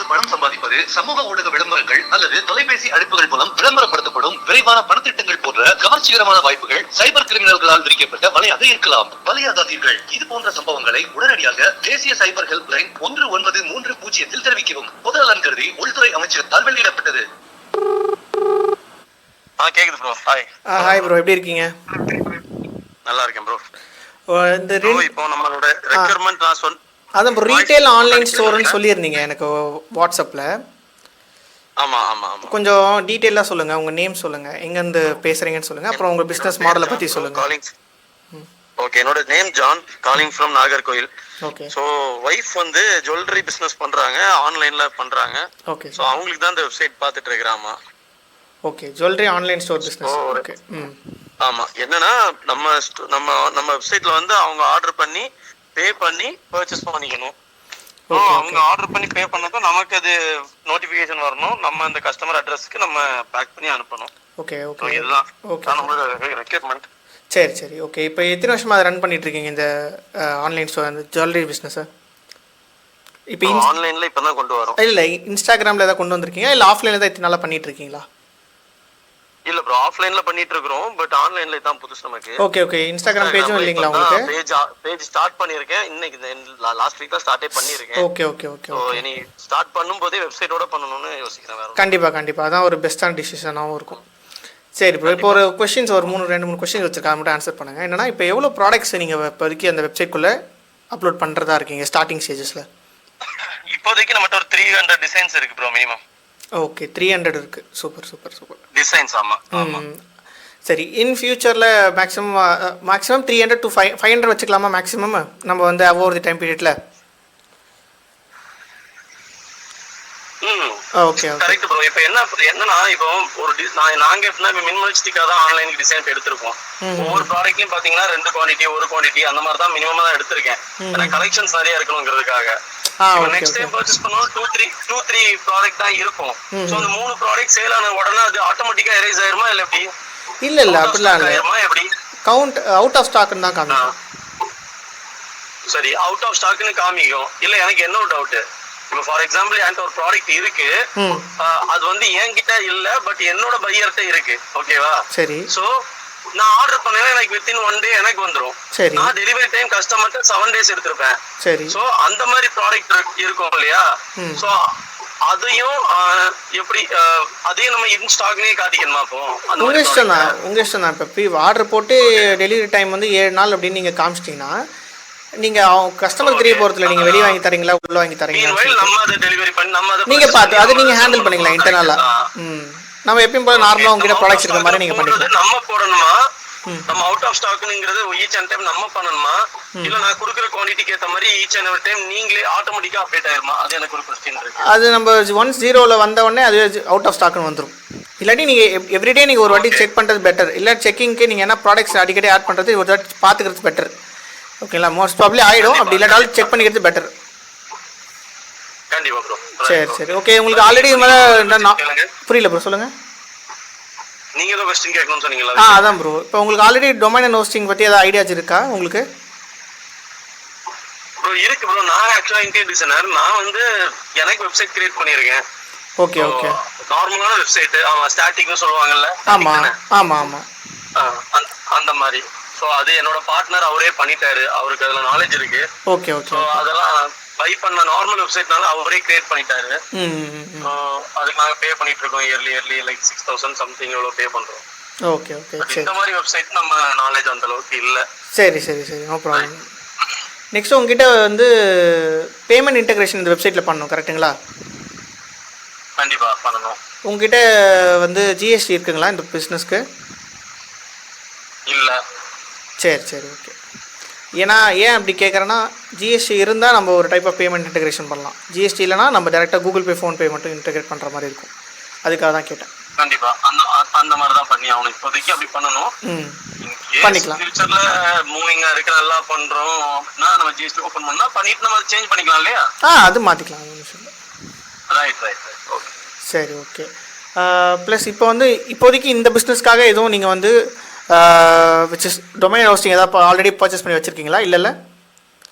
பணம் சம்பாதிப்பது, சமூக ஊடக விளம்பரங்கள் அல்லது தொலைபேசி அழைப்புகள் மூலம் விளம்பரப்படுத்தப்படும் விரைவான பணத்திட்டங்கள் போன்ற கவர்ச்சிகரமான வாய்ப்புகள் சைபர் கிரிமினல்களால் விரிக்கப்பட்ட வலையாக இருக்கலாம். பலியாகாதீர்கள். இது போன்ற சம்பவங்களை உடனடியாக தேசிய சைபர் ஹெல்ப் லைன் 1930 தெரிவிக்கவும். பொது நலன் கருதி உள்துறை அமைச்சகத்தால் வெளியிடப்பட்டது. கேக்குது ப்ரோ. ஹாய் ப்ரோ, எப்படி இருக்கீங்க? நல்லா இருக்கேன் ப்ரோ. இந்த இப்போ நம்மளோட ரெக்யர்மென்ட் நான் அதான் ப்ரோ, ரீட்டைல் ஆன்லைன் ஸ்டோர்னு சொல்லியிருந்தீங்க எனக்கு வாட்ஸ்அப்பில். ஆமா ஆமா ஆமா. கொஞ்சம் டீட்டெயிலாக சொல்லுங்கள், உங்கள் நேம் சொல்லுங்கள், எங்கேருந்து பேசுகிறீங்கன்னு சொல்லுங்கள், அப்புறம் உங்கள் பிஸ்னஸ் மாடலை பற்றி சொல்லுங்கள். ஓகே, என்னோட name John, calling from Nagercoil. Okay. So wife வந்து ஜுவல்லரி பிஸ்னஸ் பண்ணுறாங்க, ஆன்லைனில் பண்ணுறாங்க. ஓகே. ஸோ அவங்களுக்கு தான் இந்த வெப்சைட் பார்த்துட்டு இருக்கிறாமா. Okay, jewellery online store business. Okay. ஆமா, என்னன்னா நம்ம நம்ம வெப்சைட்ல வந்து அவங்க ஆர்டர் பண்ணி பே பண்ணி பர்ச்சேஸ் பண்ணிக்கணும். அவங்க ஆர்டர் பண்ணி பே பண்ணதும் நமக்கு அது நோட்டிபிகேஷன் வரணும். நம்ம அந்த கஸ்டமர் அட்ரஸ்க்கு நம்ம பேக் பண்ணி அனுப்பணும். Okay okay. இதுதான் நம்மளோட ரெக்யர்மென்ட். சரி சரி. ஓகே, இப்போ எத்தனை வருஷமா அதை ரன் பண்ணிட்டு இருக்கீங்க இந்த ஆன்லைன் ஸ்டோர், அந்த ஜுவல்லரி பிஸ்னஸை? இப்போ ஆன்லைன்ல இப்போ தான் கொண்டு வரோம். இல்லை, இன்ஸ்டாகிராமில் ஏதாவது கொண்டு வந்திருக்கீங்க, இல்லை ஆஃப்லைனில் தான் இத்தனை நாளாக பண்ணிட்டு இருக்கீங்களா? இல்ல ப்ரோ, ஆஃப்லைன்ல பண்ணிட்டு இருக்கோம், பட் ஆன்லைன்ல தான் புதுசு நமக்கு. Okay okay. இன்ஸ்டாகிராம் பேஜும் இல்லீங்களா உங்களுக்கு? பேஜ் ஸ்டார்ட் பண்ணிருக்கேன். இன்னைக்கு லாஸ்ட் வீக்ல ஸ்டார்ட்டே பண்ணிருக்கேன். Okay okay okay. சோ இனி ஸ்டார்ட் பண்ணும்போதே வெப்சைட்டோட பண்ணனும்னு யோசிக்கிறேன். வேற கண்டிப்பா கண்டிப்பா, அதான் ஒரு பெஸ்டான டிசிஷனாகவும் இருக்கும். சரி ப்ரோ, இப்போ ஒரு கொஸ்டின்ஸ் ஒரு 2-3 கொஸ்டின்ஸ் வச்சிருக்கேன், மட்டும் ஆன்சர் பண்ணுங்க. என்னன்னா, இப்போ எவ்வளோ ப்ராடக்ட்ஸ் நீங்கள் இப்போதைக்கு அந்த வெப்சைட்குள்ளே அப்லோட் பண்ணுறதா இருக்கீங்க ஸ்டார்டிங் ஸ்டேஜஸில்? இப்போதைக்கு நம்மகிட்ட ஒரு 300 டிசைன்ஸ் இருக்கு ப்ரோ, மினிமம். ஓகே, 300 இருக்கு. Super super super designs. ஆமா ஆமா. சரி, இன் ஃபியூச்சரில் மேக்ஸிமம் 300 to 500 வச்சுக்கலாமா மேக்ஸிமம் நம்ம வந்து ஓவர் தி டைம் பீரியட்ல? Okay correct bro. இப்போ என்னன்னா, இப்போ ஒரு நாங்க எப்படின்னா மினிமலிஸ்டிக்கா தான் ஆன்லைனுக்கு டிசைன் எடுத்திருக்கோம். ஒவ்வொரு ப்ராடக்ட்லயும் பாத்தீங்கன்னா 2 குவான்டிட்டி 1 குவான்டிட்டி அந்த மாதிரி தான் மினிமமா தான் எடுத்திருக்கேன். ஏன்னா கலெக்ஷன்ஸ் நிறைய இருக்கணுங்கிறதுக்காக. நெக்ஸ்ட் டைம் பர்ச்சேஸ் பண்ணுவோம் 2-3 ப்ராடக்ட் தான் இருக்கும். சோ அந்த 3 ப்ராடக்ட் சேல் ஆன உடனே அது ஆட்டோமேட்டிக்கா எரேஸ் ஆயிருமா இல்ல எப்படி? இல்ல அப்படிலாம் இல்ல, எப்படி கவுண்ட் அவுட் ஆஃப் ஸ்டாக்னு தான் காமிக்கும். சரி, அவுட் ஆஃப் ஸ்டாக்னு காமிக்கும். இல்ல எனக்கு என்ன ஒரு டவுட், இப்போ ஃபார் எக்ஸாம்பிள் என்கிட்ட ஒரு ப்ராடக்ட் இருக்கு, அது வந்து என்கிட்ட இல்ல பட் என்னோட பையர்கிட்ட இருக்கு. ஓகேவா? சரி. சோ நான் ஆர்டர் பண்ணேன்னா எனக்கு வித்தின் 1 day எனக்கு வந்துரும். சரி. நான் டெலிவரி டைம் கஸ்டமர்ட்ட 7 days எடுத்திருப்பேன். சரி. சோ அந்த மாதிரி ப்ராடக்ட் இருக்கும் இல்லையா? சோ அதையும் எப்படி அதையும் நம்ம இன் ஸ்டாக்லயே காட்டிக்கணுமா? அப்போ உங்க இஷ்டம் தான். இப்போ ஆர்டர் போட்டு டெலிவரி டைம் வந்து 7 நாள் அப்படின்னு நீங்க காமிச்சிட்டீங்கன்னா, நீங்க கஸ்டமர் தெரிய போறதுல நீங்க வெளிய வாங்கி தரீங்களா உள்ள வாங்கி தரீங்களா நம்ம அதை டெலிவரி பண்ணி நம்ம அதை நீங்க பார்த்து அதை நீங்க ஹேண்டில் பண்ணீங்களா இன்டர்னலா? நம்ம எப்பயும் போல நார்மலா உங்ககிட்ட ப்ராடக்ட்ஸ் இருக்க மாதிரி நீங்க பண்ணிக்கலாம். நம்ம போடணுமா? நம்ம அவுட் ஆஃப் ஸ்டாக்ங்கிறது ஈச் அண்ட் டைம் நம்ம பண்ணணுமா, இல்ல நான் கொடுக்குற குவாண்டிட்டிக்கு ஏத்த மாதிரி ஈச் அண்ட் எவரி டைம் நீங்களே ஆட்டோமேட்டிக்கா அப்டேட் ஆயிருமா? அது எனக்கு ஒரு क्वेश्चन இருக்கு. அது நம்ம 1-0ல வந்த உடனே அது அவுட் ஆஃப் ஸ்டாக்னு வந்துரும். இல்லாட்டி நீங்க எவ்ரிடே நீங்க ஒரு வாட்டி செக் பண்றது பெட்டர். இல்ல செக்கிங்க்கு நீங்க என்ன ப்ராடக்ட்ஸ் அடிக்கடி ஆட் பண்றது ஒரு வாட்டி பாத்துக்கிறது பெட்டர். ஓகேங்களா? மோஸ்ட் ப்ராபபிலி ஆயிடும். அப்படி இல்லாட்டாலும் செக் பண்ணிக்கிறது பெட்டர். கண்டிப்பா ப்ரோ. சரி சரி. ஓகே, உங்களுக்கு ஆல்ரெடி புரியல ப்ரோ, சொல்லுங்க. நீங்க ஏதோ क्वेश्चन கேட்கணும்னு சொன்னீங்களா? அதான் ப்ரோ, இப்போ உங்களுக்கு ஆல்ரெடி டொமைன் அண்ட் ஹோஸ்டிங் பத்தி ஏதாவது ஐடியாஸ் இருக்கா உங்களுக்கு? ப்ரோ இருக்கு ப்ரோ. நான் ஆக்சுவலா இன்டீரியர் டிசைனர். நான் வந்து எனக்கு வெப்சைட் கிரியேட் பண்ணியிருக்கேன். Okay okay. நார்மலான வெப்சைட், ஸ்டாட்டிக்னு சொல்லுவாங்கல்ல. ஆமா ஆமா ஆமா. அந்த மாதிரி. சோ அது என்னோட பார்ட்னர் அவரே பண்ணிட்டாரு. அவருக்கு அதுல நாலேஜ் இருக்கு. Okay okay. சோ அதெல்லாம் பை பண்ண நார்மல் வெப்சைட்னால அவரே கிரியேட் பண்ணிட்டாரு. அதுக்கு நாங்க பே பண்ணிட்டு இருக்கோம் இயர்லி லைக் 6000 சம்திங் எவ்வளவு பே பண்றோம். Okay okay. சரி. இந்த மாதிரி வெப்சைட் நம்ம நாலேஜ் அந்த அளவுக்கு இல்ல. சரி சரி சரி, நோ ப்ராப்ளம். நெக்ஸ்ட் உங்ககிட்ட வந்து பேமெண்ட் இன்டகிரேஷன் இந்த வெப்சைட்ல பண்ணணும், கரெக்ட்டுங்களா? கண்டிப்பா பண்ணணும். உங்ககிட்ட வந்து ஜிஎஸ்டி இருக்குங்களா இந்த பிஸ்னஸ்க்கு? இல்ல. சரி சரி ஓகே. ஏன்னா ஏன் அப்படி கேட்குறேன்னா, ஜிஎஸ்டி இருந்தால் நம்ம ஒரு டைப் ஆஃப் பேமெண்ட் இன்டகிரேஷன் பண்ணலாம். ஜிஎஸ்டி இல்லைனா நம்ம டேரெக்டாக கூகுள் பே ஃபோன்பே மட்டும் இன்டகிரேட் பண்ணுற மாதிரி இருக்கும். அதுக்காக தான் கேட்டேன். கண்டிப்பா அந்த மாதிரி தான் பண்ணி ஆகணும். இப்போதைக்கு அப்படி பண்ணணும். பண்ணிக்கலாம். ஃபியூச்சர்ல மூவிங்கா இருக்கு, நல்லா பண்றோம் அப்படின்னா நம்ம ஜிஎஸ்டி ஓபன் பண்ணா பண்ணிட்டு நம்ம சேஞ்ச் பண்ணிக்கலாம் இல்லையா? அது மாற்றிக்கலாம். Right right right. ஓகே சரி ஓகே. ப்ளஸ் இப்போ வந்து இப்போதைக்கு இந்த பிஸ்னஸ்க்காக எதுவும் நீங்கள் வந்து விச் இஸ் டொமைன் ஹோஸ்டிங் ஏதாவது ஆல்ரெடி பர்ச்சேஸ் பண்ணி வச்சுருக்கீங்களா? இல்லைல்ல.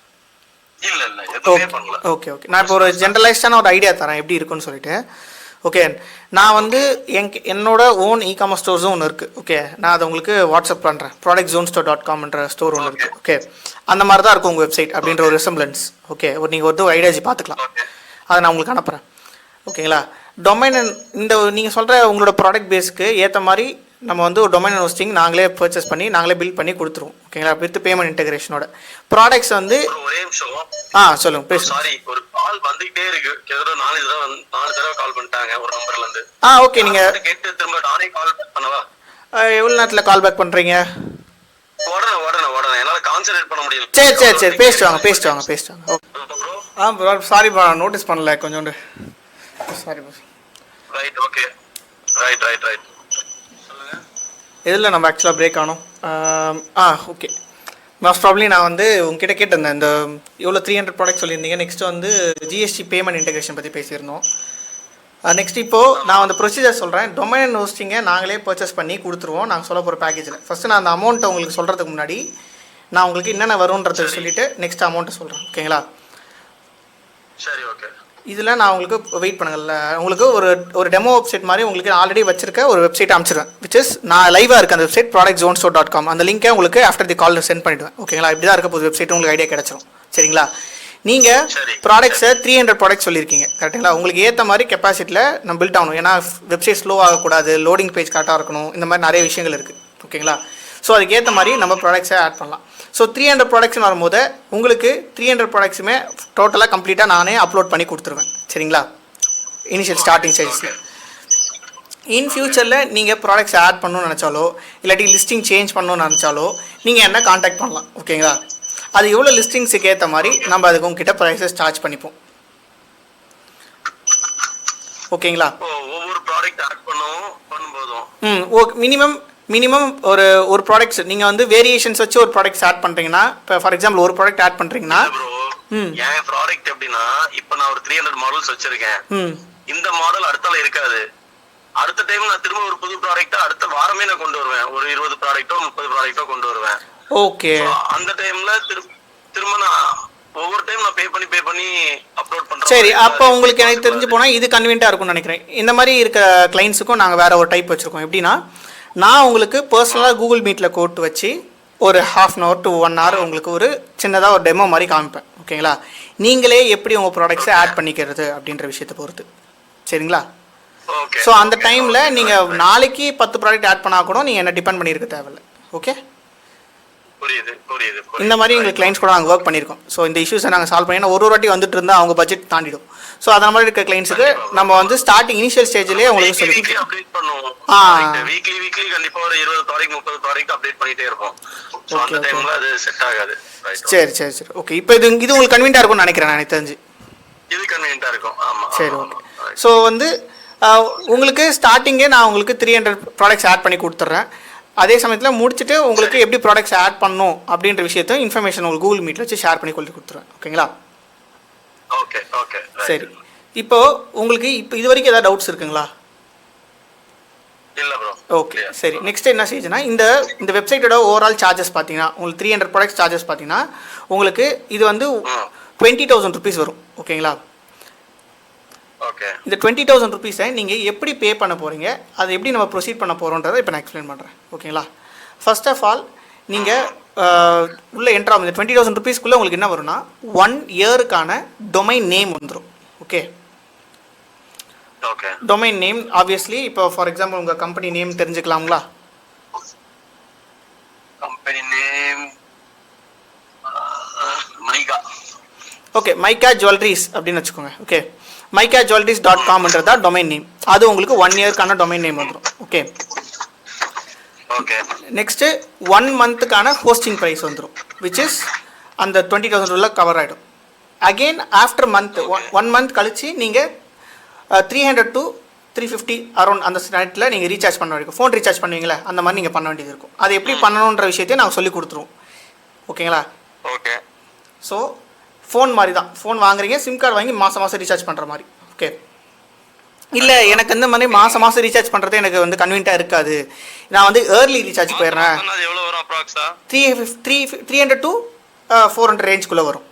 இல்ல இல்ல எதுவுமே பண்ணல. ஓகே ஓகே, நான் இப்போ ஒரு ஜென்ரலைஸ்டான ஒரு ஐடியா தரேன் எப்படி இருக்குன்னு சொல்லிட்டு. ஓகே, நான் வந்து என்னோட ஓன் இ-காமர்ஸ் ஸ்டோர்ஸும் ஒன்று இருக்குது. ஓகே, நான் அதை உங்களுக்கு வாட்ஸ்அப் பண்ணுறேன். productzonestore.com ஸ்டோர் ஒன்று இருக்குது. ஓகே, அந்த மாதிரி தான் இருக்கும் உங்கள் வெப்சைட் அப்படின்ற ஒரு ரிசம்பிளன்ஸ். ஓகே, நீங்கள் ஒரு ஐடியாஜி பார்த்துக்கலாம். அதை நான் உங்களுக்கு அனுப்புகிறேன். ஓகேங்களா? டொமைன் இந்த நீங்கள் சொல்கிற உங்களோட ப்ராடக்ட் பேஸ்க்கு ஏற்ற மாதிரி நம்ம வந்து ஒரு டொமைன் ஹோஸ்டிங் நாங்களே பர்ச்சேஸ் பண்ணி நாங்களே பில்ட் பண்ணி கொடுத்துருவோம். ஓகேங்களா? வித் பேமெண்ட் இன்டெகிரேஷனோட ப்ராடக்ட்ஸ் வந்து ஒரே நிமிஷம். சொல்லுங்க, பேசுங்க. சாரி, ஒரு கால் வந்துகிட்டே இருக்கு. ஏதோ 4 தடவை கால் பண்ணிட்டாங்க ஒரு நம்பர்ல இருந்து. ஓகே, நீங்க கேட்டு திரும்ப நானே கால் பேக் பண்ணவா? எவ்வளவு நேரத்துல கால் பேக் பண்றீங்க? உடனே என்னால கான்சென்ட்ரேட் பண்ண முடியல. சரி பேசிட்டு வாங்க. ப்ரோ சாரி ப்ரோ, நோட்டீஸ் பண்ணல கொஞ்சோண்டு. Sorry bro. Right, okay. Right. இதில் நம்ம ஆக்சுவலாக பிரேக் ஆனோம். ஓகே, மோஸ்ட் ப்ராப்ளி நான் வந்து உங்ககிட்ட கேட்டிருந்தேன், இந்த எவ்வளோ 300 ப்ராடக்ட் சொல்லியிருந்தீங்க. நெக்ஸ்ட் வந்து ஜிஎஸ்டி பேமெண்ட் இன்டெகிரேஷன் பற்றி பேசியிருந்தோம். நெக்ஸ்ட் இப்போது நான் அந்த ப்ரொசீஜர் சொல்கிறேன். டொமைன் ஹோஸ்டிங்கை நாங்களே பர்ச்சேஸ் பண்ணி கொடுத்துருவோம் நாங்கள் சொல்ல போகிற பேக்கேஜில். ஃபஸ்ட்டு நான் அந்த அமௌண்ட்டை உங்களுக்கு சொல்கிறதுக்கு முன்னாடி நான் உங்களுக்கு என்னென்ன வரும்ன்றதை சொல்லிவிட்டு நெக்ஸ்ட் அமௌண்ட்டை சொல்கிறேன். ஓகேங்களா? சரி, ஓகே. இதில் நான் உங்களுக்கு வெயிட் பண்ணுங்கள்ல, உங்களுக்கு ஒரு டெமோ வெப்சைட் மாதிரி உங்களுக்கு ஆல்ரெடி வச்சிருக்க ஒரு வெப்சைட் அனுப்பிச்சிடுவேன். விச் இஸ் நான் லைவாக இருக்க அந்த வெப்சைட் productzonestore.com. அந்த லிங்கை உங்களுக்கு ஆஃப்டர் தி கால் சென்ட் பண்ணிவிடுவேன். ஓகேங்களா? இப்படி தான் இருக்க போது வெப்சைட், உங்களுக்கு ஐடியா கிடச்சிரும். சரிங்களா? நீங்கள் ப்ராடக்ட்ஸை 300 ப்ராடக்ட் சொல்லியிருக்கீங்க கரெக்டுங்களா? உங்களுக்கு ஏற்ற மாதிரி கெப்பாசிட்டியில் நம்ம பில்ட் ஆகணும். ஏன்னா வெப்சைட் ஸ்லோ ஆகக்கூடாது, லோடிங் பேஜ் கரெக்டாக இருக்கணும், இந்த மாதிரி நிறைய விஷயங்கள் இருக்குது. ஓகேங்களா? ஸோ அதுக்கேற்ற மாதிரி நம்ம ப்ராடக்ட்ஸை ஆட் பண்ணலாம். ஸோ 300 ப்ராடக்ட்ஸ்னு வரும்போது உங்களுக்கு 300 ப்ராடக்ட்ஸுமே டோட்டலாக கம்ப்ளீட்டாக நானே அப்லோட் பண்ணி கொடுத்துருவேன். சரிங்களா? Initial starting ஸ்டேஜஸில். இன் ஃபியூச்சரில் நீங்கள் ப்ராடக்ட்ஸ் ஆட் பண்ணணும்னு நினச்சாலோ இல்லாட்டி லிஸ்டிங் சேஞ்ச் பண்ணணும்னு நினச்சாலோ நீங்கள் என்ன காண்டாக்ட் பண்ணலாம். ஓகேங்களா? அது எவ்வளோ லிஸ்டிங்ஸுக்கு ஏற்ற மாதிரி நம்ம அதுக்கு உங்ககிட்ட ப்ரைஸஸ் சார்ஜ் பண்ணிப்போம். ஓகேங்களா? ஒவ்வொரு ப்ராடக்ட் ஆட் பண்ணும்போதும் மினிமம் ஒரு ப்ராடக்ட்ஸ் நீங்கள் வந்து வேரியேஷன்ஸ் வச்சு ஒரு ப்ராடக்ட்ஸ் ஆட் பண்ணுறீங்கன்னா, இப்போ ஃபார் எக்ஸாம்பிள் ஒரு ப்ராடக்ட் ஆட் பண்ணுறீங்கன்னா, என் ப்ராடக்ட் எப்படின்னா இப்போ நான் ஒரு 300 மாடல்ஸ் வச்சிருக்கேன். இந்த மாடல் அடுத்தால இருக்காது. அடுத்த டைம் நான் திரும்ப ஒரு புது ப்ராடக்ட்டா அடுத்த வாரமே நான் கொண்டு வருவேன். ஒரு 20 ப்ராடக்ட்டோ 30 ப்ராடக்ட்டோ கொண்டு வருவேன். ஓகே, அந்த டைம்ல திரும்ப நான் ஒவ்வொரு டைம் நான் பே பண்ணி அப்லோட் பண்றேன். சரி, அப்போ உங்களுக்கு எனக்கு தெரிஞ்சு போனால் இது கன்வீனியன்ட்டாக இருக்கும்னு நினைக்கிறேன். இந்த மாதிரி இருக்க கிளைண்ட்ஸுக்கும் நாங்கள் வேறு ஒரு டைப் வச்சுருக்கோம். எப்படின்னா, நான் உங்களுக்கு பர்சனலாக கூகுள் மீட்டில் கோட்டு வச்சு ஒரு 1/2 hour to 1 hour உங்களுக்கு ஒரு சின்னதாக ஒரு டெமோ மாதிரி காமிப்பேன். ஓகேங்களா? நீங்களே எப்படி உங்கள் ப்ராடக்ட்ஸை ஆட் பண்ணிக்கிறது அப்படின்ற விஷயத்தை பொறுத்து. சரிங்களா? ஸோ அந்த டைமில் நீங்கள் நாளைக்கு 10 ப்ராடக்ட் ஆட் பண்ணால் கூட நீங்கள் என்ன டிபெண்ட் பண்ணியிருக்க தேவையில்லை. ஓகே, புரியுது. இந்த மாதிரி எங்களுக்கு கிளைண்ட்ஸ் கூட நாங்கள் ஒர்க் பண்ணியிருக்கோம். ஸோ இந்த இஷ்யூஸை நாங்கள் சால்வ் பண்ணி ஒரு வாட்டி வந்துட்டு இருந்தால் அவங்க பட்ஜெட் தாண்டிடும். ஸோ அந்த மாதிரி இருக்க கிளைண்ட்ஸுக்கு நம்ம வந்து ஸ்டார்டிங் இனிஷியல் ஸ்டேஜ்லேயே உங்களுக்கு சொல்லி அப்டேட் பண்ணுவோம். வீக்லி கண்டிப்பா ஒரு 20 ப்ராடக்ட் 30 ப்ராடக்ட் அப்டேட் பண்ணிட்டே இருப்போம். சோ அந்த டைம்ல அது செட் ஆகாது. சரி. ஓகே, இப்போ இது உங்களுக்கு கன்வீனியன்ட்டா இருக்கும்னு நினைக்கிறேன். எனக்கு தெரிஞ்சு இது கன்வீனியன்ட்டா இருக்கும். ஆமா, சரி, ஓகே. ஸோ வந்து உங்களுக்கு ஸ்டார்டிங்கே நான் உங்களுக்கு 300 ப்ராடக்ட்ஸ் ஆட் பண்ணி கொடுத்துட்றேன். அதே சமயத்தில் முடிச்சுட்டு உங்களுக்கு எப்படி ப்ராடக்ட்ஸ் ஆட் பண்ணணும் அப்படின்ற விஷயத்த இன்ஃபர்மேஷன் உங்களுக்கு கூகுள் மீட்டில் வச்சு ஷேர் பண்ணி கொடுத்துருவேன். ஓகேங்களா? ஓகே. சரி, இப்போ உங்களுக்கு இது வரைக்கும் ஏதாவது டவுட்ஸ் இருக்குங்களா? இல்ல ப்ரோ. ஓகே, சரி. நெக்ஸ்ட் என்ன ஸ்டேஜ்னா, இந்த வெப்சைட்டோட ஓவரால் சார்ஜஸ் பார்த்தீங்கன்னா உங்களுக்கு 300 ப்ராடக்ட்ஸ் சார்ஜஸ் பார்த்தீங்கன்னா உங்களுக்கு இது வந்து 20,000 rupees வரும். ஓகேங்களா? ஓகே. இந்த 20,000 rupees நீங்கள் எப்படி பே பண்ண போகிறீங்க, அதை எப்படி நம்ம ப்ரொசீட் பண்ண போகிறோன்றதை இப்போ நான் எக்ஸ்பிளைன் பண்ணுறேன். ஓகேங்களா? ஃபர்ஸ்ட் ஆஃப் ஆல் நீங்கள் உள்ளே என்ட்ரு ஆகும். இந்த 20,000 rupeesக்குள்ளே உங்களுக்கு என்ன வரும்னா 1 yearக்கான டொமைன் நேம் வந்துடும். ஓகே, டொமைன் நேம் ஆப்வியஸ்லி இப்போ ஃபார் எக்ஸாம்பிள் உங்கள் கம்பெனி நேம் தெரிஞ்சுக்கலாங்களா? Company name Mica. Okay, Mica jewelleries அப்படின்னு வச்சுக்கோங்க. Okay, micajewelries.com domain name. அது உங்களுக்கு 1 yearக்கான டொமைன் நேம் வந்துடும். ஓகே, நெக்ஸ்ட்டு 1 monthக்கான ஹோஸ்டிங் ப்ரைஸ் வந்துடும். விச் இஸ் அந்த 20,000 உள்ள கவர் ஆகிடும். அகெயின் ஆஃப்டர் மந்த் 1 month கழிச்சு நீங்கள் 300 to 350 அரௌண்ட் அந்த நைட்டில் நீங்கள் ரீசார்ஜ் பண்ண வேண்டியிருக்கும். ஃபோன் ரீசார்ஜ் பண்ணுவீங்களே அந்த மாதிரி நீங்கள் பண்ண வேண்டியது இருக்கும். அது எப்படி பண்ணணுன்ற விஷயத்தையும் நாங்கள் சொல்லி கொடுத்துருவோம். ஓகேங்களா? ஓகே. ஸோ ஃபோன் மாதிரி தான். ஃபோன் வாங்குறீங்க, சிம் கார்டு வாங்கி மாதம் ரீசார்ஜ் பண்ணுற மாதிரி. ஓகே, இல்லை எனக்கு இந்த மாதிரி மாதம் ரீசார்ஜ் பண்ணுறது எனக்கு வந்து கன்வீனியன்ட்டாக இருக்காது, நான் வந்து ஏர்லி ரீசார்ஜ் போயிடுறேன். 300 to 400 ரேஞ்சுக்குள்ளே வரும்.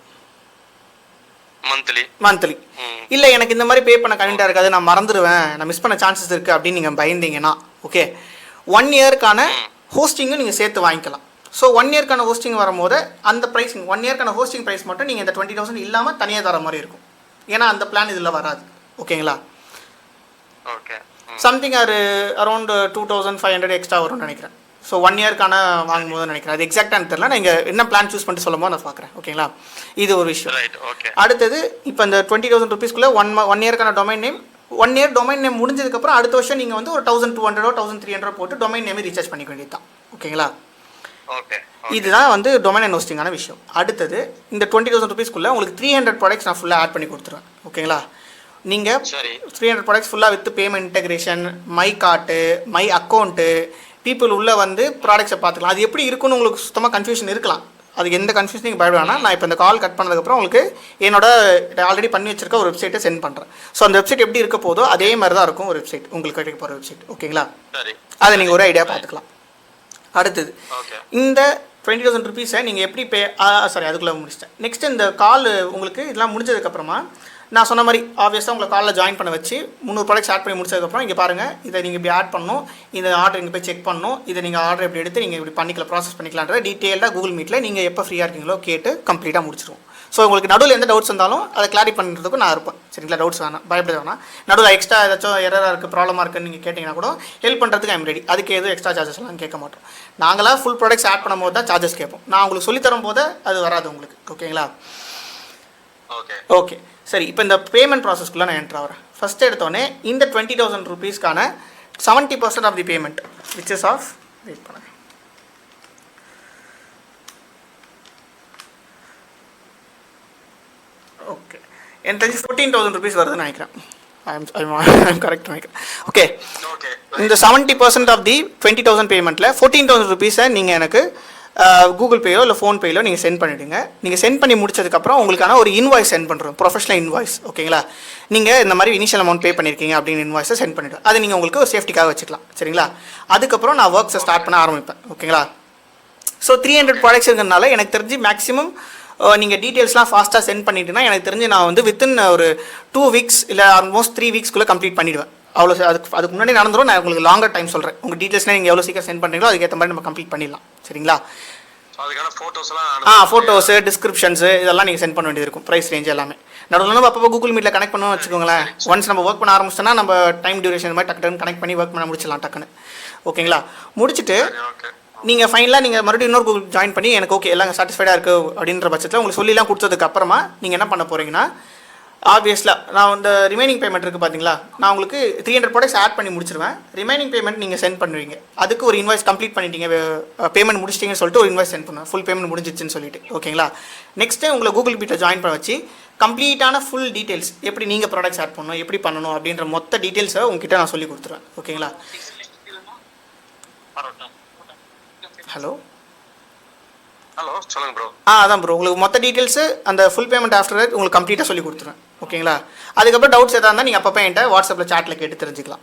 மந்த்லி. இல்லை எனக்கு இந்த மாதிரி பே பண்ண கன்வீனியாக இருக்காது, நான் மறந்துடுவேன், நான் மிஸ் பண்ண சான்சஸ் இருக்குது அப்படின்னு நீங்கள் பயந்தீங்கன்னா ஓகே 1 இயர்க்கான ஹோஸ்டிங்கும் நீங்கள் சேர்த்து வாங்கிக்கலாம். ஸோ 1 இயர்க்கான ஹோஸ்டிங் வரும்போது அந்த ப்ரைஸிங் 1 இயர்க்கான ஹோஸ்டிங் ப்ரைஸ் மட்டும் நீங்கள் இந்த 20,000 இல்லாமல் தனியாக தர மாதிரி இருக்கும். ஏன்னா அந்த பிளான் இதில் வராது. ஓகேங்களா? ஓகே. சம்திங் அரௌண்ட் 2,500 எக்ஸ்ட்ரா வரும்னு நினைக்கிறேன். ஸோ 1 இயர்க்கான வாங்கும்போது நினைக்கிறேன். அது எக்ஸாக்டாக தெரியல, நான் இங்கே என்ன பிளான் சூஸ் பண்ணிட்டு சொல்லும் போது நான் பார்க்குறேன். ஓகேங்களா? இது ஒரு விஷயம். அடுத்தது இப்போ இந்த 20,000 ருபீஸ்க்குள்ளே 1 இயர்க்கான domain name 1 year domain name முடிஞ்சதுக்கப்புறம் அடுத்த வருஷம் நீங்கள் வந்து ஒரு 1,200 1,300 போட்டு டொமைன் நேமே ரீசார்ஜ் பண்ணிக்க வேண்டியது தான். ஓகேங்களா? இதுதான் வந்து டொமைன் அண்ட் ஹோஸ்டிங்கான விஷயம். அடுத்தது இந்த 20,000 ருபீஸ்க்குள்ளே உங்களுக்கு 300 ப்ராடக்ட்ஸ் நான் ஃபுல்லாக ஆட் பண்ணி கொடுத்துருவேன். ஓகேங்களா? நீங்கள் 300 ப்ராடக்ட்ஸ் ஃபுல்லாக with payment integration, my card, my account, people உள்ளே வந்து ப்ராடக்ட்ஸை பார்த்துக்கலாம். அது எப்படி இருக்குன்னு உங்களுக்கு சுத்தமாக கன்ஃபியூஷன் இருக்கலாம். அதுக்கு எந்த கன்ஃபியூஷன் நீங்கள் பயப்பட வேணாம். நான் இப்போ இந்த கால் கட் பண்ணதுக்கப்புறம் உங்களுக்கு என்னோட ஆல்ரெடி பண்ணி வச்சிருக்க ஒரு வெப்சைட்டை சென்ட் பண்ணுறேன். ஸோ அந்த வெப்சைட் எப்படி இருக்க போதோ அதே மாதிரி தான் இருக்கும் ஒரு வெப்சைட், உங்களுக்கு கிடைக்க போகிற வெப்சைட். ஓகேங்களா? அதை நீங்கள் ஒரு ஐடியா பார்த்துக்கலாம். அடுத்தது இந்த 20,000 ருபீஸை நீங்கள் எப்படி அதுக்குள்ளே முடிச்சிட்டேன். நெக்ஸ்ட் இந்த கால் உங்களுக்கு இதெல்லாம் முடிஞ்சதுக்கப்புறமா நான் சொன்ன மாதிரி ஆப்வியஸாக உங்களை காலில் ஜாயின் பண்ண வச்சு 300 ப்ராடக்ட்ஸ் ஆட் பண்ணி முடிச்சதுக்கப்புறம் இங்கே பாருங்கள், இதை நீங்கள் இப்படி ஆட் பண்ணணும், இந்த ஆர்டர் இங்கே போய் செக் பண்ணணும், இதை நீங்கள் ஆர்டர் எப்படி எடுத்து நீங்கள் இப்படி பண்ணிக்கலாம், ப்ராசஸ் பண்ணிக்கலான்ற டீட்டெயிலாக கூகுள் மீட்டில் நீங்கள் எப்போ ஃப்ரீயாக இருக்கீங்களோ கேட்டு கம்ப்ளீட்டாக முடிச்சிடுவோம். ஸோ உங்களுக்கு நடுவில் எந்த டவுட்ஸ் இருந்தாலும் அதை கிளாரிஃபை பண்ணுறதுக்கும் நான் இருப்பேன். சரிங்களா? டவுட்ஸ் வேணாம், பயப்பட வேணாம். நடுவில் எக்ஸ்ட்ரா ஏதாச்சும் எரராக இருக்குது, ப்ராப்ளமாக இருக்குன்னு நீங்கள் கேட்டிங்கன்னா கூட ஹெல்ப் பண்ணுறதுக்கு ஐம் ரெடி. அதுக்கு எதுவும் எக்ஸ்ட்ரா சார்ஜஸ்லாம் கேட்க மாட்டோம். நாங்களாக ஃபுல் ப்ராடக்ட்ஸ் ஆட் பண்ணும் போது தான் சார்ஜஸ் கேட்போம். நான் உங்களுக்கு சொல்லித்தரும் போது அது வராது உங்களுக்கு. ஓகேங்களா? ஓகே சரி. இப்போ இந்த பேமெண்ட் ப்ராசஸ்க்குள்ளே நான் என்ட்ரு ஆகிறேன். ஃபஸ்ட் எடுத்தோடனே இந்த 20,000 ருபீஸ்க்கான 70% of the payment which is of wait பண்ணுங்கள். ஓகே எனக்கு தெரிஞ்சு 14,000 ருபீஸ் வருதுன்னு நினைக்கிறேன். ஐம் கரெக்ட் நினைக்கிறேன். ஓகே இந்த 70% ஆஃப் தி 20,000 பேமெண்ட்டில் 14,000 ருபீஸை நீங்கள் எனக்கு கூகுள் பேயோ இல்லை ஃபோன்பேயிலோ நீங்கள் சென்ட் பண்ணிவிடுங்க. நீங்கள் சென்ட் பண்ணி முடிச்சதுக்கப்புறம் உங்களுக்கான ஒரு இன்வாய்ஸ் சென்ட் பண்ணுறோம், ப்ரொஃபஷனல் இன்வாய்ஸ். ஓகேங்களா? நீங்கள் இந்த மாதிரி இனிஷியல் அமௌண்ட் பே பண்ணியிருக்கீங்க அப்படின்னு இன்வாய்ஸை சென்ட் பண்ணிவிடுவோம். அது நீங்கள் உங்களுக்கு ஒரு சேஃப்டிக்காக வச்சுக்கலாம். சரிங்களா? அதுக்கப்புறம் நான் ஒர்க்ஸை ஸ்டார்ட் பண்ண ஆரம்பிப்பேன். ஓகேங்களா? ஸோ 300 ப்ராடக்ட்ஸ் இருக்கிறதுனால எனக்கு தெரிஞ்சு மேக்ஸிமம் நீங்கள் டீட்டெயில்ஸ்லாம் ஃபாஸ்ட்டாக சென்ட் பண்ணிட்டீங்கன்னா எனக்கு தெரிஞ்சு நான் வந்து வித்தின் ஒரு 2 வீக்ஸ் இல்லை ஆல்மோஸ்ட் 3 வீக்ஸ்க்குள்ளே கம்ப்ளீட் பண்ணிவிடுவேன். அவ்வளோ அதுக்கு முன்னாடி நடந்துடும். நான் உங்களுக்கு லாங்கர் டைம் சொல்கிறேன். உங்கள் டீட்டெயில்ஸ்லாம் நீங்கள் எவ்வளோ சீக்கிரம் சென்ட் பண்ணுறீங்களோ அதுக்கேற்ற மாதிரி நம்ம கம்ப்ளீட் பண்ணிடலாம். சரிங்களா? ஃபோட்டோஸு, டிஸ்கிரிப்ஷன்ஸு இதெல்லாம் நீங்கள் சென்ட் பண்ண வேண்டியது இருக்கும். ப்ரைஸ் ரேஞ்ச் எல்லாமே நடுவில் நம்ம அப்போ கூகுள் மீட்டில் கனெக்ட் பண்ணணும்னு வச்சுக்கோங்களேன். ஒன்ஸ் நம்ம ஒர்க் பண்ண ஆரம்பிச்சோன்னா நம்ம டைம் டியூரேஷன் மாதிரி டக்குன்னு கனெக்ட் பண்ணி ஒர்க் பண்ண முடிச்சிடலாம் டக்குன்னு. ஓகேங்களா? முடிச்சுட்டு நீங்கள் ஃபைனலாக நீங்கள் மறுபடியும் இன்னொரு கூகுள் ஜாயின் பண்ணி எனக்கு ஓகே எல்லாம் சாட்டிஸ்ஃபைடாக இருக்குது அப்படின்ற பட்சத்தில் உங்களுக்கு சொல்லிலாம் கொடுத்ததுக்கு அப்புறமா நீங்கள் என்ன பண்ண போகிறீங்கன்னா ஆப்வியஸ்லாக நான் இந்த ரிமைனிங் பேமெண்ட் இருக்குது பார்த்தீங்களா, நான் உங்களுக்கு 300 ப்ராடக்ட்ஸ் ஆட் பண்ணி முடிச்சிருவேன். ரிமைனிங் பேமெண்ட் நீங்கள் சென்ட் பண்ணுவீங்க. அதுக்கு ஒரு இன்வாய்ஸ் கம்ப்ளீட் பண்ணிட்டீங்க, பேமெண்ட் முடிச்சிட்டிங்கன்னு சொல்லிட்டு ஒரு இன்வாய்ஸ் சென்ட் பண்ணுவேன், ஃபுல் பேமெண்ட் முடிஞ்சிச்சுன்னு சொல்லிட்டு. ஓகேங்களா? நெக்ஸ்ட்டு உங்களை கூகுள் மீட்டில் ஜாயின் பண்ண வச்சு கம்ப்ளீட்டான ஃபுல் டீட்டெயில்ஸ் எப்படி நீங்கள் ப்ராடக்ட்ஸ் ஆட் பண்ணணும், எப்படி பண்ணணும் அப்படின்ற மொத்த டீட்டெயில்ஸை உங்ககிட்ட நான் சொல்லி கொடுத்துருவேன். ஓகேங்களா? ஹலோ சொல்லுங்க ப்ரோ. அதான் ப்ரோ, உங்களுக்கு மொத்த டீட்டெயில்ஸு அந்த ஃபுல் பேமெண்ட் ஆஃப்டர் உங்களுக்கு கம்ப்ளீட்டாக சொல்லி கொடுத்துருவேன். ஓகேங்களா? அதுக்கப்புறம் டவுட்ஸ் எதாவது இருந்தால் நீங்கள் அப்பப்போ என்கிட்ட வாட்ஸ்அப்பில் சாட்டில் கேட்டு தெரிஞ்சுக்கலாம்.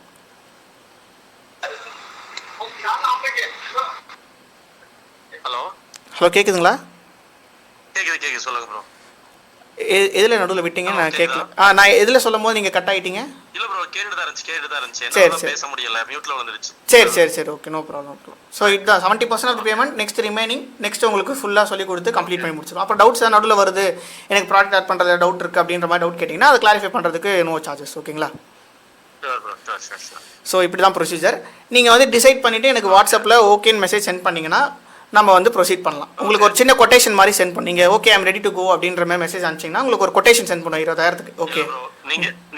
ஹலோ கேட்குதுங்களா? கேக்குது சொல்லுங்க ப்ரோ. எதில் நடுவில் விட்டீங்க நான் கேட்கல. நான் எதில் சொல்லும் போது நீங்கள் கட் ஆகிட்டீங்க? இல்ல ப்ரோ கேட்டுட்டு தான் இருந்துச்சு. சரி பேச முடியல, மியூட்ல வந்துருச்சு. சரி ஓகே, நோ ப்ராப்ளம். ஸோ இதுதான் 70% of payment. Next remaining next உங்களுக்கு ஃபுல்லாக சொல்லி கொடுத்து கம்ப்ளீட் பண்ணி முடிச்சிடும். அப்போ டவுட்ஸ் தான் நடுவில் வருது, எனக்கு ப்ராடக்ட் ஆட் பண்ணுறதுல டவுட் இருக்குது அப்படின்ற மாதிரி டவுட் கேட்டிங்கன்னா அதை கிளாரிஃபை பண்ணுறதுக்கு நோ சார்ஜஸ். ஓகேங்களா? ஸோ இப்படி தான் ப்ரொசீஜர். நீங்கள் வந்து டிசைட் பண்ணிவிட்டு எனக்கு வாட்ஸ்அப்பில் ஓகேன்னு மெசேஜ் சென்ட் பண்ணிங்கன்னா நம்ம வந்து ப்ரொசீட் பண்ணலாம். உங்களுக்கு ஒரு சின்ன கொட்டேஷன் மாதிரி சென்ட் பண்ணி நீங்கள் okay I'm ready to go அப்படின்ற மாதிரி மெசேஜ் அனுப்பிச்சிங்கன்னா உங்களுக்கு ஒரு கொட்டேஷன் சென்ட் பண்ணுவோம் 20,000க்கு. ஓகே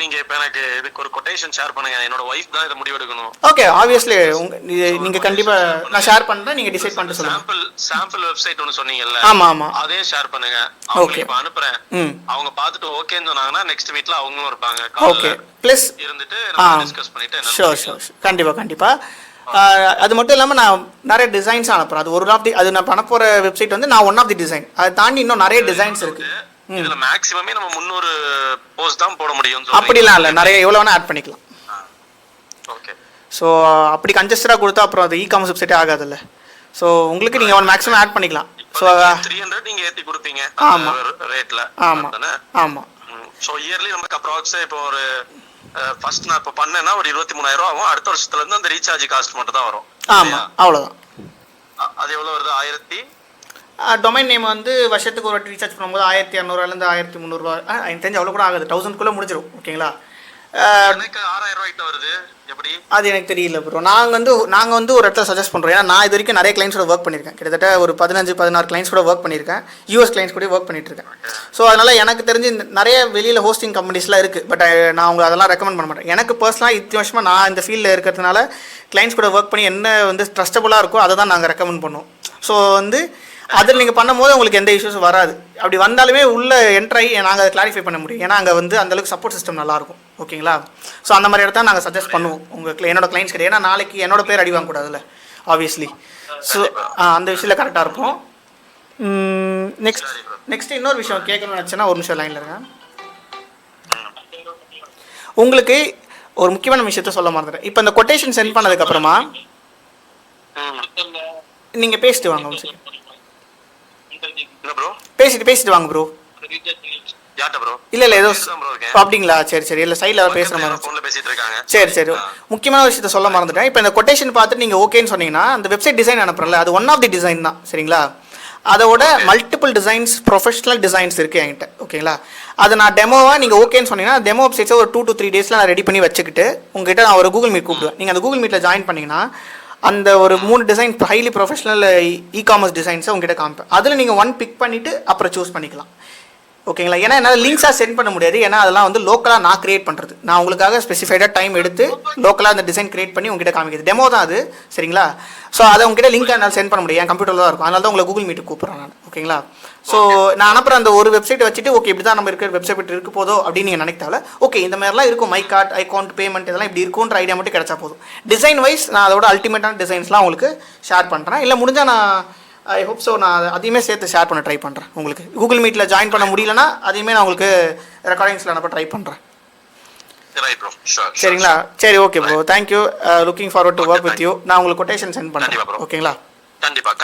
நீங்க இப்போ எனக்கு இதுக்கு ஒரு கொட்டேஷன் ஷேர் பண்ணுங்க. என்னோட வைஃப் தான் இதை முடிவு எடுக்கணும். ஓகே ஆப்வியஸ்லி நீங்க கண்டிப்பா நான் ஷேர் பண்றேன், நீங்க டிசைட் பண்ணிட்டு சொல்லுங்க. சாம்பிள் வெப்சைட் ஒன்னு சொன்னீங்கல்ல, ஆமா அதே ஷேர் பண்ணுங்க. அவங்க இப்ப அனுப்புறேன், அவங்க பார்த்துட்டு ஓகேன்னு சொன்னாங்கன்னா நெக்ஸ்ட் மீட்ல அவங்களும் இருப்பாங்க. ஓகே ப்ளஸ் இருந்துட்டு நம்ம டிஸ்கஸ் பண்ணிட்டு ஷூர் கண்டிப்பா. அது மட்டும் இல்லாமல் நான் நிறைய டிசைன்ஸ் அனுப்புகிறேன். அது ஒரு ஆஃப் தி அது நான் பண்ண போகிற வெப்சைட் வந்து நான் ஒன் ஆஃப் தி டிசைன். அதை தாண்டி இன்னும் நிறைய டிசைன்ஸ் இருக்குது. இதில் மேக்ஸிமமே நம்ம 300 போஸ்ட் தான் போட முடியும். அப்படிலாம் இல்லை, நிறைய எவ்வளோ வேணால் ஆட் பண்ணிக்கலாம். ஓகே. ஸோ அப்படி கன்ஜஸ்டடாக கொடுத்தா அப்புறம் அது இ-காமர்ஸ் வெப்சைட்டே ஆகாதுல்ல. ஸோ உங்களுக்கு நீங்கள் ஒன் மேக்ஸிமம் ஆட் பண்ணிக்கலாம். ஸோ 300 நீங்கள் ஏற்றி கொடுப்பீங்க. ஆமாம் ரேட்டில். ஆமாம். ஸோ இயர்லி நமக்கு அப்ராக்ஸ் இப்போ ஒரு ஃபர்ஸ்ட் நான் இப்போ பண்ணேன்னா ஒரு 23,000 ரூபா ஆகும். அடுத்த வருஷத்துல இருந்து அந்த ரீசார்ஜ் காஸ்ட் மட்டும் தான் வரும். ஆமா அவ்வளவுதான். அது எவ்வளவு வருது? 1000 டொமைன் நேம் வந்து வருஷத்துக்கு ஒரு வாட்டி ரீசார்ஜ் பண்ணும்போது 1200 1300 எனக்கு தெரிஞ்சு அவ்வளோ கூட ஆகுது, 1000க்குள்ளே முடிஞ்சிடும். ஓகேங்களா? எனக்கு 6000 ரூபாய்க்கு வருது. எப்படி அது எனக்கு தெரியல ப்ரோ. நாங்கள் வந்து ஒரு இடத்துல சஜஸ்ட் பண்ணுறோம். ஏன்னா நான் இது வரைக்கும் நிறைய கிளைண்ட்ஸோட ஒர்க் பண்ணியிருக்கேன். கிட்டத்தட்ட ஒரு 15-16 கிளைண்ட்ஸ் கூட ஒர்க் பண்ணியிருக்கேன். யூஎஸ் கிளைண்ட்ஸ் கூட ஒர்க் பண்ணிட்டு இருக்கேன். ஸோ அதனால் எனக்கு தெரிஞ்சு நிறைய வெளியில் ஹோஸ்டிங் கம்பெனிஸ்லாம் இருக்குது. பட் நான் உங்களுக்கு அதெல்லாம் ரெக்கமெண்ட் பண்ண மாட்டேன். எனக்கு பர்சனலாக இத்தனை வருஷமாக நான் இந்த ஃபீல்டில் இருக்கிறதுனால கிளைண்ட்ஸ் கூட ஒர்க் பண்ணி என்ன வந்து ட்ரஸ்டபுளாக இருக்கோ அதை தான் நாங்கள் ரெக்கமெண்ட் பண்ணுவோம். ஸோ வந்து அதில் நீங்கள் பண்ணும்போது உங்களுக்கு எந்த இஷ்யூஸும் வராது. அப்படி வந்தாலுமே உள்ளே என்ட்ராகி நாங்கள் அதை கிளாரிஃபை பண்ண முடியும். ஏன்னா அங்கே வந்து அந்தளவுக்கு சப்போர்ட் சிஸ்டம் நல்லாயிருக்கும். ஓகேங்களா? ஸோ அந்த மாதிரி இடத்த நாங்கள் சஜஸ்ட் பண்ணுவோம் உங்களுக்கு, என்னோட கிளைண்ட்ஸ் கிடையாது. ஏன்னா நாளைக்கு என்னோட பேர் அடி வாங்கக்கூடாதுல்ல ஆப்வியஸ்லி. ஸோ அந்த விஷயத்தில் கரெக்டாக இருக்கும். நெக்ஸ்ட் இன்னொரு விஷயம் கேட்கணும்னு நினச்சேன்னா ஒரு நிமிஷம் லைனில் இருங்க. உங்களுக்கு ஒரு முக்கியமான விஷயத்த சொல்ல மறந்துட்டேன். இப்போ இந்த கொட்டேஷன் சென்ட் பண்ணதுக்கப்புறமா நீங்கள் பேசிட்டு வாங்க. பேசிட்டு வாங்க ப்ரோ. இல்ல ஏதோ அப்படிங்களா? சரி இல்ல சைட்ல பேசுற மாதிரி. சரி முக்கியமான விஷயத்த சொல்ல மறந்துட்டேன். இப்போ இந்த கொட்டேஷன் பார்த்துட்டு நீங்க ஓகேன்னு சொன்னீங்கன்னா அந்த வெப்சைட் டிசைன் அனுப்புறல, அது ஒன் ஆஃப் தி டிசைன் தான். சரிங்களா? அதோட மல்டிபிள் டிசைன்ஸ், ப்ரொஃபஷனல் டிசைன்ஸ் இருக்குது என்கிட்ட. ஓகேங்களா? அதை நான் டெமோவாக நீங்கள் ஓகேன்னு சொன்னீங்கன்னா டெமோ வெப்சைட்ஸை ஒரு 2 to 3 டேஸில் நான் ரெடி பண்ணி வச்சுக்கிட்டு உங்ககிட்ட நான் ஒரு கூகுள் மீட் கூப்பிடுவேன். நீங்கள் அந்த கூகுள் மீட்டில் ஜாயின் பண்ணிங்கன்னா அந்த ஒரு 3 டிசைன் ஹைலி ப்ரொஃபஷனல் இ-காமர்ஸ் டிசைன்ஸை உங்ககிட்ட காமிப்பேன். அதில் நீங்கள் 1 பிக் பண்ணிவிட்டு அப்புறம் சூஸ் பண்ணிக்கலாம். ஓகேங்களா? ஏன்னா என்னால் லிங்க்ஸாக சென்ட் பண்ண முடியாது. ஏன்னா அதெல்லாம் வந்து லோக்கலாக நான் கிரியேட் பண்ணுறது. நான் உங்களுக்காக ஸ்பெசிஃபைடாக டைம் எடுத்து லோக்கலாக அந்த டிசைன் கிரியேட் பண்ணி உங்ககிட்ட காமிக்கிறது. டெமோ தான் அது. சரிங்களா? ஸோ அதை உங்ககிட்ட லிங்க் என்னால் சென்ட் பண்ண முடியும். என் கம்ப்யூட்டரில் தான் இருக்கும். அதனால தான் உங்களை கூகுள் மீட்டுக்கு கூப்பிட்றேன் நான். ஓகேங்களா? ஸோ நான் அனுப்புகிற அந்த ஒரு வெப்சைட்டை வச்சுட்டு ஓகே இப்படி தான் நம்ம இருக்கிற வெப்சைட் இருக்க போதோ அப்படின்னு நீங்கள் நினைத்தால ஓகே இந்த மாதிரிலாம் இருக்கும். மை கார்ட், அக்கௌண்ட், பேமெண்ட் இதெல்லாம் இப்படி இருக்குன்ற ஐடியா மட்டும் கிடைச்சா போதும். டிசைன் வைஸ் நான் அதோட அல்டிமேட்டான டிசைன்ஸ்லாம் உங்களுக்கு ஷேர் பண்ணுறேன். இல்லை முடிஞ்சால் நான் ஐ ஹோப் ஸோ நான் அதையுமே சேர்த்து ஷேர் பண்ண ட்ரை பண்ணுறேன். உங்களுக்கு கூகுள் மீட்டில் ஜாயின் பண்ண முடியலன்னா அதையுமே நான் உங்களுக்கு ரெக்கார்டிங்ஸில் அனுப்ப ட்ரை பண்ணுறேன். சரிங்களா? சரி okay bro. Thank you. Looking forward to work with you. நான் உங்களுக்கு கொட்டேஷன் சென்ட் பண்ணுறேன். ஓகேங்களா? கண்டிப்பாக.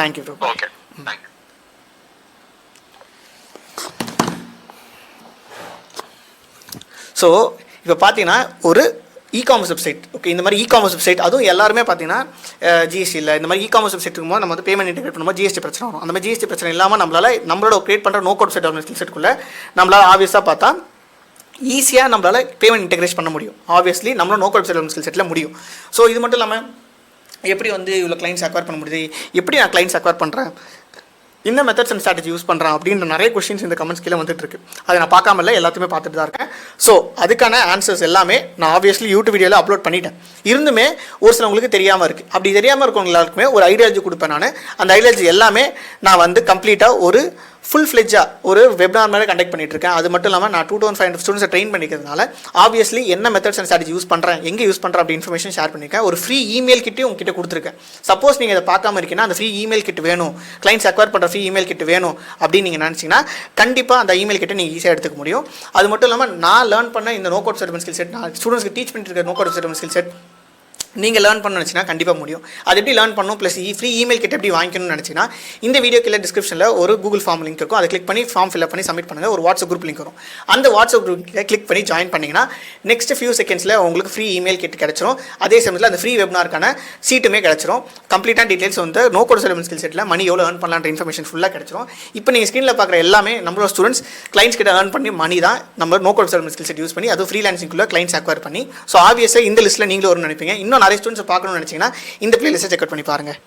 Thank you bro. Okay thank you. So இப்போ பார்த்தீங்கன்னா ஒரு இ-காமர்ஸ் வெப்சைட். ஓகே இந்த மாதிரி இ-காமர்ஸ் வெப்சைட் அதுவும் எல்லாருமே பார்த்தீங்கன்னா ஜிஎஸ்டி இல்லை இந்த மாதிரி இ-காமர்ஸ் வெப்சைட் இருக்கும்போது நம்ம வந்து பேமெண்ட் இன்டெகிரேட் பண்ணும்போது ஜிஎஸ்டி பிரச்சனை வரும். அந்த மாதிரி ஜிஎஸ்டி பிரச்சனை இல்லாமல் நம்மளோட கிரியேட் பண்ணுற நோ கோட் செட் ஸ்கில் செட்டுக்குள்ளே நம்மளால் ஆப்வியஸாக பார்த்தா ஈஸியாக நம்மளால் பேமெண்ட் இன்டெகிரேட் பண்ண முடியும். ஆப்வியஸ்லி நம்மளோட நோ கோட் செட் ஸ்கில் செட்டில் முடியும். ஸோ இது மட்டும் இல்லாமல் எப்படி வந்து இவ்வளோ கிளைண்ட்ஸ் அக்வயர் பண்ண முடியுது, எப்படி நான் கிளைண்ட்ஸ் அக்வயர் பண்ணுறேன், என்ன மெத்தட்ஸ் அண்ட் ஸ்ட்ராட்டஜி யூஸ் பண்ணுறான் அப்படின்ற நிறைய கொஸ்டின்ஸ் இந்த கமெண்ட்ஸ் கீழே வந்துட்டு இருக்கு. அதை நான் பார்க்காம இல்லை, எல்லாத்தையுமே பார்த்துட்டு தான் இருக்கேன். ஸோ அதுக்கான ஆன்சர்ஸ் எல்லாமே நான் ஆப்வியஸ்லி யூடியூப் வீடியோவில் அப்லோட் பண்ணிட்டேன். இருந்துமே ஒரு சிலவங்களுக்கு தெரியாமல் இருக்குது. அப்படி தெரியாமல் இருக்கவங்க எல்லாருக்குமே ஒரு ஐடியாலஜி கொடுப்பேன் நான். அந்த ஐடியாலஜி எல்லாமே நான் வந்து கம்ப்ளீட்டாக ஒரு ஃபுல் ஃப்ளெஜ்ஜாக ஒரு வெபினார் மாதிரி கண்டக்ட் பண்ணிட்டு இருக்கேன். அது மட்டும் இல்லாமல் நான் 2500 ஸ்டூடெண்ட்ஸை ட்ரெயின் பண்ணிக்கிறதுனால ஆப்வியஸ்லி என்ன மெத்தட்ஸ் அண்ட் ஸ்ட்ராட்டஜி யூஸ் பண்ணுறேன், எங்கே யூஸ் பண்ணுறேன் அப்படி இன்ஃபர்மேஷன் ஷேர் பண்ணியிருக்கேன். ஒரு ஃப்ரீ இமெயில் கிட்டே உங்ககிட்ட கொடுத்துருக்கேன். சப்போஸ் நீங்கள் இதை பார்க்காம இருக்கீங்கன்னா அந்த ஃப்ரீ இமெயில் கிட் வேணும், கிளைண்ட்ஸ் அக்வயர் பண்ணுற ஃப்ரீ இமெயில் கிட் வேணும் அப்படின்னு நீங்கள் நினச்சிங்கன்னா கண்டிப்பாக அந்த இமெயில் கிட்ட நீங்கள் ஈஸியாக எடுத்துக்க முடியும். அது மட்டும் இல்லாமல் நான் லேர்ன் பண்ண இந்த no code settlement skill set, நான் ஸ்டூடெண்ட்ஸ்க்கு டீச் பண்ணிட்டு இருக்க no code settlement skill set நீங்கள் லேர்ன் பண்ண நினச்சினா கண்டிப்பாக முடியும். அது எப்படி லேர்ன் பண்ணணும் ப்ளஸ் ஃப்ரீ இமெயில் கிட்ட எப்படி வாங்கிக்கணும்னு நினச்சிங்கன்னா இந்த வீடியோ கீழே டிஸ்கிரிப்ஷனில் ஒரு கூகுள் ஃபார்ம் லிங்க் இருக்கும். அதை கிளிக் பண்ணி ஃபார்ம் ஃபில்அப் பண்ணி சப்மிட் பண்ணுங்கள். ஒரு வாட்ஸ்அப் குரூப் லிங்க் வரும். அந்த வாட்ஸ்அப் குரூப்பில் கிளிக் பண்ணி ஜாயின் பண்ணிங்கன்னா நெக்ஸ்ட் ஃபியூ செகண்ட்ஸில் உங்களுக்கு ஃப்ரீ இமெயில் கிட் கிடச்சிரும். அதே சமயத்தில் அந்த ஃப்ரீ வெபினாருக்கான சீட்டுமே கிடச்சிரும். கம்ப்ளீட்டான டீட்டெயில்ஸ் வந்து no code settlement skill settle money எவ்வளோ ஏர்ன் பண்ணலான்ற இன்ஃபர்மேஷன் ஃபுல்லாக கிடச்சிரும். இப்போ நீங்கள் ஸ்க்ரீனில் பார்க்குற எல்லாமே நம்மளோட ஸ்டூடெண்ட்ஸ் கிளைண்ட்ஸ் கிட்ட ஏர்ன் பண்ணி மணி தான் நம்ம no code settlement skill set use பண்ணி அது ஃப்ரீலான்சிங்குள்ளே கிளைண்ட்ஸ் அக்வயர் பண்ணி. ஸோ ஆப்வியஸாக இந்த லிஸ்ட்டில் நீங்களும் வரும்னு நினைப்பீங்க. இன்னும் நிறைய ஸ்டூடெண்ட்ஸ் பார்க்கணும்னு நினச்சிங்கன்னா இந்த பிளேலிஸ்ட்டை செக் அவுட் பண்ணி பாருங்கள்.